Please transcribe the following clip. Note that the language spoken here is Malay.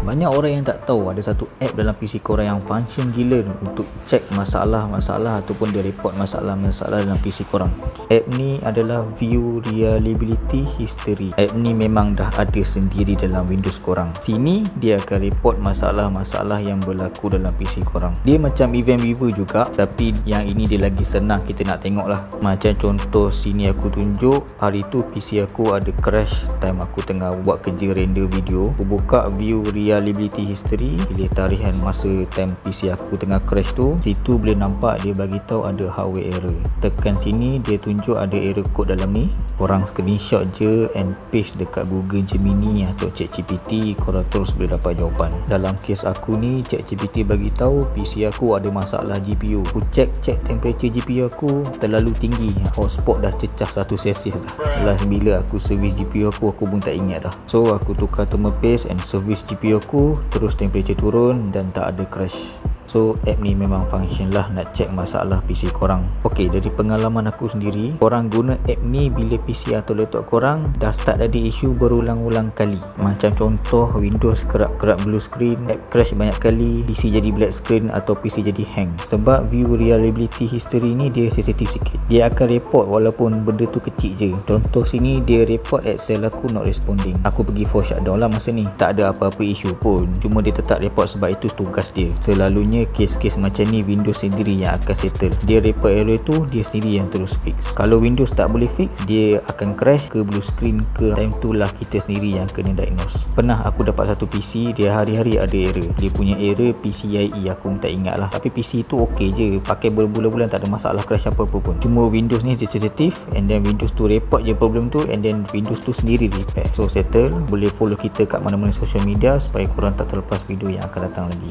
Banyak orang yang tak tahu ada satu app dalam PC korang yang function gila untuk check masalah-masalah ataupun dia report masalah-masalah dalam PC korang. App ni adalah View Reliability History. App ni memang dah ada sendiri dalam Windows korang. Sini dia akan report masalah-masalah yang berlaku dalam PC korang. Dia macam event viewer juga, tapi yang ini dia lagi senang kita nak tengok lah. Macam contoh sini aku tunjuk hari tu PC aku ada crash time aku tengah buat kerja render video. Aku buka View Reliability History, pilih tarihan masa time PC aku tengah crash tu. Situ boleh nampak dia bagi tahu ada hardware error. Tekan sini dia tunjuk ada error code dalam ni. Korang screenshot je and paste dekat Google Gemini atau ChatGPT, korang terus boleh dapat jawapan. Dalam kes aku ni, ChatGPT bagi tahu PC aku ada masalah GPU. Aku check temperature GPU aku terlalu tinggi, hotspot dah cecah 1 Celsius dah. Last bila aku servis GPU aku pun tak ingat dah. So aku tukar thermal paste and servis GPU aku, terus temperature turun dan tak ada crash. So app ni memang function lah nak check masalah PC korang. Ok, dari pengalaman aku sendiri, korang guna app ni bila PC atau laptop korang dah start ada isu berulang-ulang kali. Macam contoh Windows kerap-kerap blue screen, app crash banyak kali, PC jadi black screen atau PC jadi hang. Sebab View Reliability History ni dia sensitif sikit. Dia akan report walaupun benda tu kecil je. Contoh sini dia report Excel aku not responding. Aku pergi force shutdown lah masa ni, tak ada apa-apa isu pun, cuma dia tetap report sebab itu tugas dia. Selalunya kes-kes macam ni Windows sendiri yang akan settle. Dia report error tu, dia sendiri yang terus fix. Kalau Windows tak boleh fix, dia akan crash ke blue screen ke, time tu lah kita sendiri yang kena diagnose. Pernah aku dapat satu PC, dia hari-hari ada error. Dia punya error PCIe, aku tak ingat lah, tapi PC tu ok je, pakai berbulan-bulan tak ada masalah crash apa-apa pun. Cuma Windows ni dia sensitif, and then Windows tu report je problem tu, and then Windows tu sendiri repair. So settle. Boleh follow kita kat mana-mana social media supaya korang tak terlepas video yang akan datang lagi.